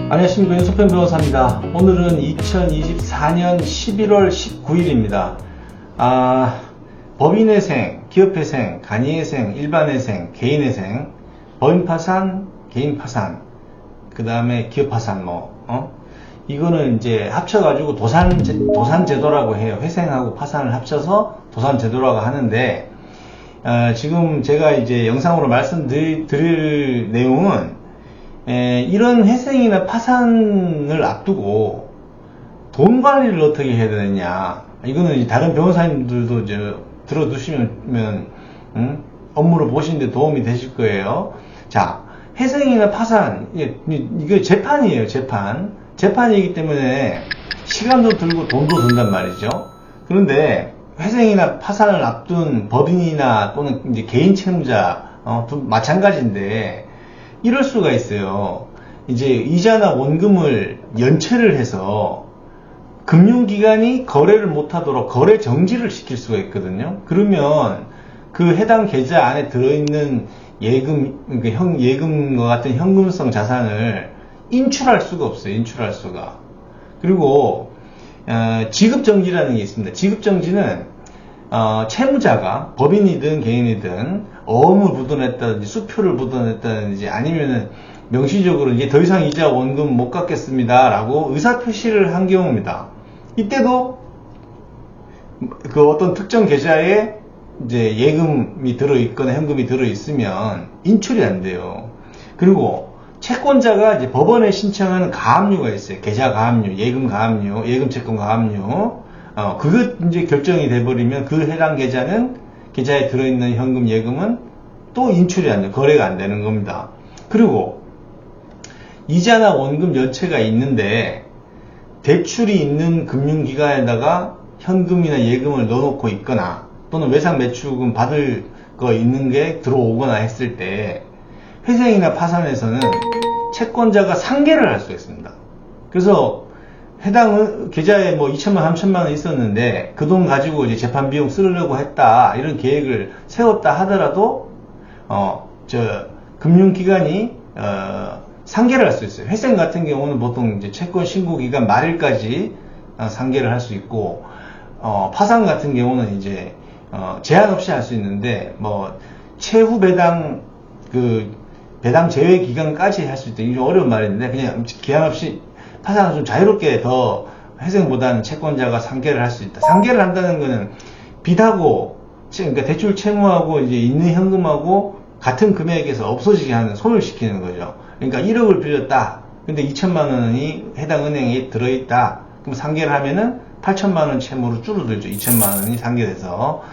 안녕하십니까, 윤석현 변호사입니다. 오늘은 2024년 11월 19일입니다. 법인회생, 기업회생, 간이회생, 일반회생, 개인회생, 법인파산, 개인파산, 그 다음에 기업파산, 이거는 이제 합쳐가지고 도산제도라고 해요. 회생하고 파산을 합쳐서 도산제도라고 하는데, 지금 제가 이제 영상으로 말씀드릴 내용은, 이런 회생이나 파산을 앞두고 돈 관리를 어떻게 해야 되느냐. 이거는 이제 다른 변호사님들도 이제 들어두시면, 업무를 보시는데 도움이 되실 거예요. 자, 회생이나 파산, 이게 재판이에요, 재판. 재판이기 때문에 시간도 들고 돈도 든단 말이죠. 그런데 회생이나 파산을 앞둔 법인이나 또는 이제 개인 채무자, 마찬가지인데, 이럴 수가 있어요. 이제 이자나 원금을 연체를 해서 금융기관이 거래를 못하도록 거래 정지를 시킬 수가 있거든요. 그러면 그 해당 계좌 안에 들어있는 예금, 그러니까 예금과 같은 현금성 자산을 인출할 수가 없어요. 인출할 수가. 그리고 지급정지라는 게 있습니다. 지급정지는 채무자가 법인이든 개인이든 어음을 묻어냈다든지 수표를 묻어냈다든지 아니면은 명시적으로 이제 더 이상 이자 원금 못 갚겠습니다 라고 의사표시를 한 경우입니다. 이때도 그 어떤 특정 계좌에 이제 예금이 들어있거나 현금이 들어있으면 인출이 안 돼요. 그리고 채권자가 이제 법원에 신청하는 가압류가 있어요. 계좌 가압류, 예금 가압류, 예금 채권 가압류. 그거 이제 결정이 돼버리면 그 해당 계좌에 들어있는 현금, 예금은 또 인출이 안 돼요. 거래가 안 되는 겁니다. 그리고 이자나 원금 연체가 있는데 대출이 있는 금융기관에다가 현금이나 예금을 넣어놓고 있거나 또는 외상매출금 받을 거 있는 게 들어오거나 했을 때 회생이나 파산에서는 채권자가 상계를 할 수 있습니다. 그래서 해당 계좌에 2천만, 3천만 원 있었는데 그 돈 가지고 이제 재판 비용 쓰려고 했다, 이런 계획을 세웠다 하더라도 금융기관이 상계를 할 수 있어요. 회생 같은 경우는 보통 이제 채권 신고 기간 말일까지 상계를 할 수 있고, 파산 같은 경우는 이제 제한 없이 할 수 있는데 최후 배당 배당 제외 기간까지 할 수 있다. 이게 어려운 말인데 그냥 기한 없이 파산은 좀 자유롭게 더 회생보다는 채권자가 상계를 할 수 있다. 상계를 한다는 거는 빚하고, 그러니까 대출 채무하고 이제 있는 현금하고 같은 금액에서 없어지게 하는, 소멸시키는 거죠. 그러니까 1억을 빌렸다. 근데 2천만 원이 해당 은행에 들어있다. 그럼 상계를 하면은 8천만 원 채무로 줄어들죠. 2천만 원이 상계돼서.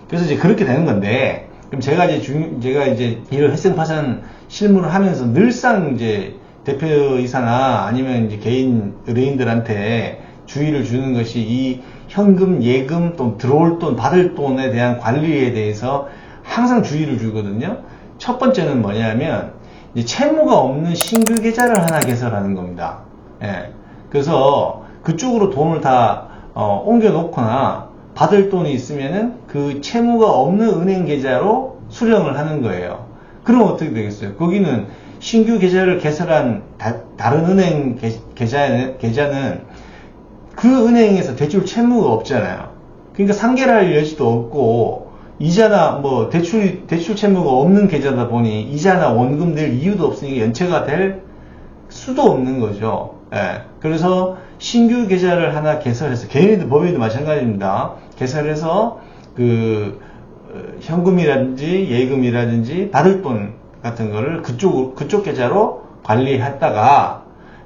그래서 이제 그렇게 되는 건데, 그럼 제가 이제 이런 회생파산 실무를 하면서 늘상 이제 대표이사나 아니면 이제 개인 의뢰인들한테 주의를 주는 것이 이 현금, 예금, 또 들어올 돈, 받을 돈에 대한 관리에 대해서 항상 주의를 주거든요. 첫 번째는 뭐냐면 이제 채무가 없는 신규 계좌를 하나 개설하는 겁니다. 예. 그래서 그쪽으로 돈을 다 옮겨 놓거나 받을 돈이 있으면은 그 채무가 없는 은행 계좌로 수령을 하는 거예요. 그럼 어떻게 되겠어요? 거기는 신규 계좌를 개설한 다른 은행 계좌는 그 은행에서 대출 채무가 없잖아요. 그러니까 상계를 할 여지도 없고, 이자나 대출 채무가 없는 계좌다 보니 이자나 원금 낼 이유도 없으니까 연체가 될 수도 없는 거죠. 예. 그래서 신규 계좌를 하나 개설해서, 개인이든 법인이든 마찬가지입니다. 개설해서 현금이라든지 예금이라든지 받을 돈 같은 거를 그쪽 계좌로 관리했다가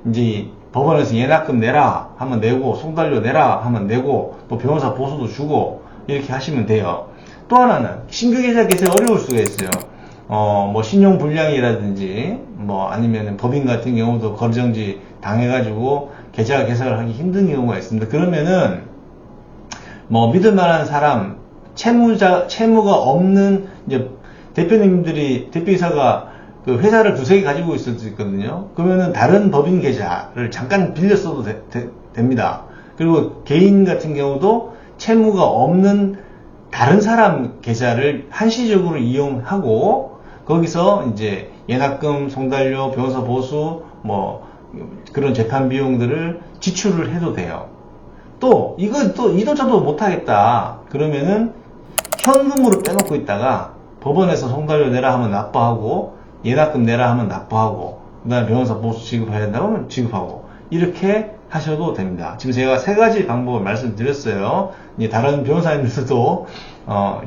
이제 법원에서 예납금 내라 하면 내고, 송달료 내라 하면 내고, 또 변호사 보수도 주고, 이렇게 하시면 돼요. 또 하나는 신규 계좌 개설이 어려울 수가 있어요. 신용 불량이라든지 아니면 법인 같은 경우도 거래정지 당해가지고 계좌 개설을 하기 힘든 경우가 있습니다. 그러면은 믿을 만한 사람, 채무가 없는 이제 대표이사가 그 회사를 두세 개 가지고 있을 수 있거든요. 그러면은 다른 법인 계좌를 잠깐 빌려 써도 됩니다. 그리고 개인 같은 경우도 채무가 없는 다른 사람 계좌를 한시적으로 이용하고, 거기서 이제 예납금, 송달료, 변호사 보수, 그런 재판 비용들을 지출을 해도 돼요. 또 이도저도 못하겠다 그러면은 현금으로 빼놓고 있다가 법원에서 송달료 내라 하면 납부하고 예납금 내라 하면 납부하고 그다음에 변호사 보수 지급해야 된다고 하면 지급하고 이렇게 하셔도 됩니다. 지금 제가 세 가지 방법을 말씀드렸어요. 이제 다른 변호사님들도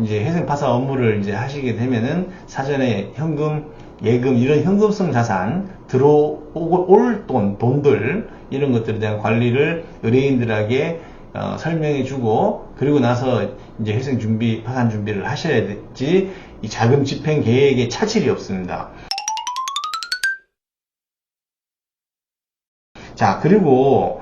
이제 회생 파산 업무를 이제 하시게 되면은 사전에 현금, 예금 이런 현금성 자산 들어올 돈들 이런 것들에 대한 관리를 의뢰인들에게 설명해주고 그리고 나서 이제 회생 준비, 파산 준비를 하셔야 되지 이 자금 집행 계획에 차질이 없습니다. 자, 그리고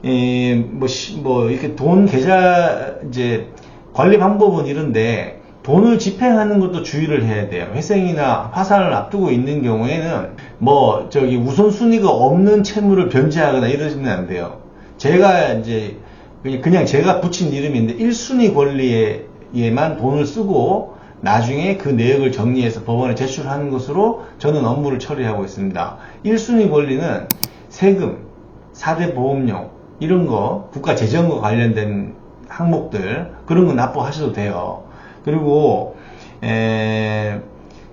이렇게 돈 계좌 이제 관리 방법은 이런데 돈을 집행하는 것도 주의를 해야 돼요. 회생이나 파산을 앞두고 있는 경우에는 우선순위가 없는 채무를 변제하거나 이러시면 안 돼요. 제가 이제 그냥 제가 붙인 이름인데 1순위 권리에만 돈을 쓰고 나중에 그 내역을 정리해서 법원에 제출하는 것으로 저는 업무를 처리하고 있습니다. 1순위 권리는 세금, 4대 보험료 이런 거 국가 재정과 관련된 항목들 그런 거 납부하셔도 돼요. 그리고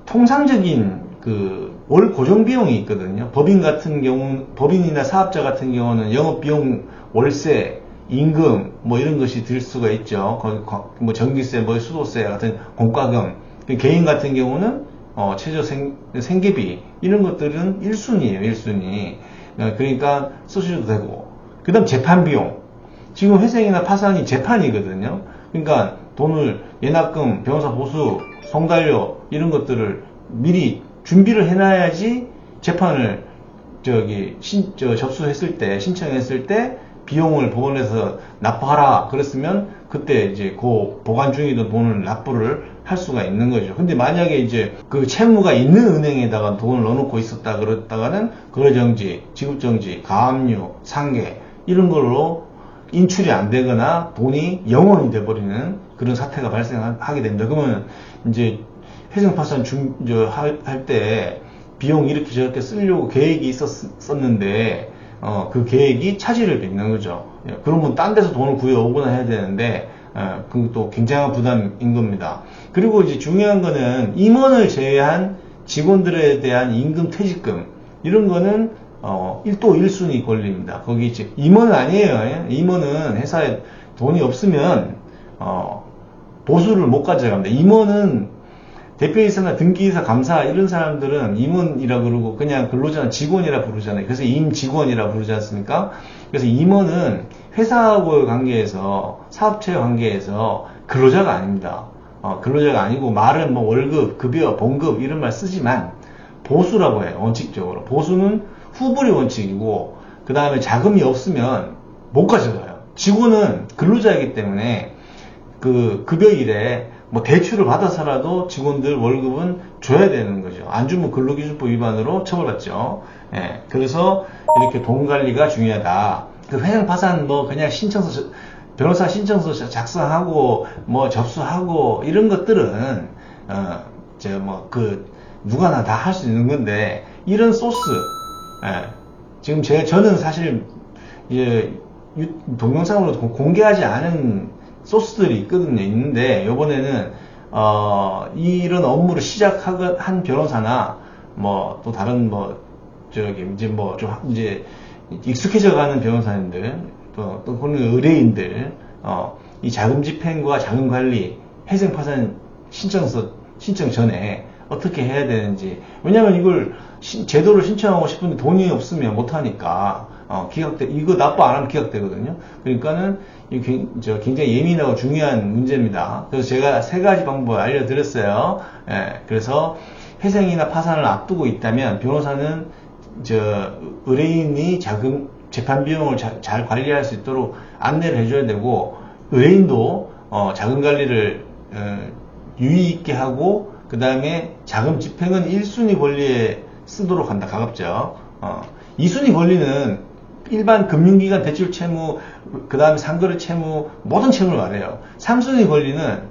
통상적인 월 고정 비용이 있거든요. 법인이나 사업자 같은 경우는 영업 비용, 월세, 임금 이런 것이 들 수가 있죠. 전기세, 수도세 같은 공과금. 개인 같은 경우는 최저 생계비 이런 것들은 1순위예요. 1순위. 그러니까 쓰셔도 되고. 그 다음 재판 비용. 지금 회생이나 파산이 재판이거든요. 그러니까 돈을 예납금, 변호사 보수, 송달료 이런 것들을 미리 준비를 해놔야지 재판을 접수했을 때, 신청했을 때 비용을 법원에서 납부하라 그랬으면 그때 이제 그 보관 중이던 돈을 납부를 할 수가 있는 거죠. 근데 만약에 이제 그 채무가 있는 은행에다가 돈을 넣어놓고 있었다 그랬다가는 거래정지, 지급정지, 가압류, 상계 이런 걸로 인출이 안 되거나 돈이 영원이 돼버리는 그런 사태가 발생하게 됩니다. 그러면 이제 회생파산 할 때 비용 이렇게 저렇게 쓰려고 계획이 있었는데 그 계획이 차질을 빚는 거죠. 그러면 딴 데서 돈을 구해오거나 해야 되는데 그것도 굉장한 부담인 겁니다. 그리고 이제 중요한 거는 임원을 제외한 직원들에 대한 임금 퇴직금 이런 거는 1도 1순위 권리입니다. 거기 이제 임원은 아니에요. 임원은 회사에 돈이 없으면 보수를 못 가져갑니다. 임원은 대표이사나 등기이사, 감사 이런 사람들은 임원이라 그러고 그냥 근로자는 직원이라 부르잖아요. 그래서 임직원이라 부르지 않습니까? 그래서 임원은 회사하고의 관계에서 사업체의 관계에서 근로자가 아닙니다. 근로자가 아니고 말은 월급, 급여, 봉급 이런 말 쓰지만 보수라고 해요. 원칙적으로. 보수는 후불이 원칙이고 그 다음에 자금이 없으면 못 가져가요. 직원은 근로자이기 때문에 그 급여일에 대출을 받아서라도 직원들 월급은 줘야 되는 거죠. 안 주면 근로기준법 위반으로 처벌받죠. 그래서 이렇게 돈 관리가 중요하다. 회생파산 그냥 변호사 신청서 작성하고 접수하고 이런 것들은 누가나 다 할 수 있는 건데 이런 소스 지금 저는 사실 동영상으로 공개하지 않은 소스들이 있는데 요번에는 이런 업무를 시작한 변호사나 또 다른 이제 익숙해져가는 변호사님들 또 그런 의뢰인들 이 자금 집행과 자금 관리 회생파산 신청 전에 어떻게 해야 되는지. 왜냐면 이걸 제도를 신청하고 싶은데 돈이 없으면 못하니까 이거 납부 안 하면 기각되거든요. 그러니까는 굉장히 예민하고 중요한 문제입니다. 그래서 제가 세 가지 방법을 알려드렸어요. 그래서 회생이나 파산을 앞두고 있다면 변호사는 의뢰인이 재판 비용을 잘 관리할 수 있도록 안내를 해줘야 되고 의뢰인도 자금 관리를 유의 있게 하고 그 다음에 자금 집행은 1순위 권리에 쓰도록 한다. 가급적. 2순위 권리는 일반 금융기관 대출 채무, 그 다음에 상거래 채무, 모든 채무를 말해요. 3순위 권리는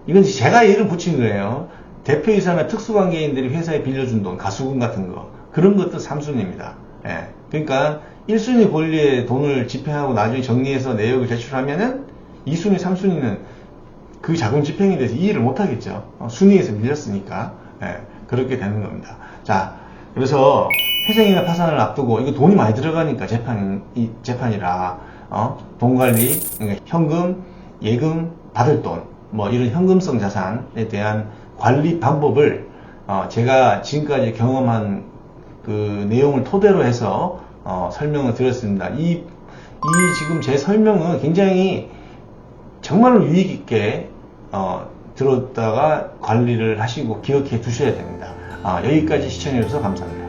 이건 제가 이름 붙인 거예요. 대표이사나 특수관계인들이 회사에 빌려준 돈, 가수금 같은 거 그런 것도 3순위입니다. 예. 그러니까 1순위 권리에 돈을 집행하고 나중에 정리해서 내역을 제출하면은 2순위, 3순위는 그 자금 집행에 대해서 이해를 못 하겠죠. 순위에서 밀렸으니까. 예. 그렇게 되는 겁니다. 자, 그래서 회생이나 파산을 앞두고 이거 돈이 많이 들어가니까 재판이라 돈 관리, 그러니까 현금, 예금, 받을 돈, 뭐 이런 현금성 자산에 대한 관리 방법을 제가 지금까지 경험한 그 내용을 토대로 해서 설명을 드렸습니다. 이 지금 제 설명은 굉장히 정말로 유익 있게 들었다가 관리를 하시고 기억해 두셔야 됩니다. 여기까지 시청해 주셔서 감사합니다.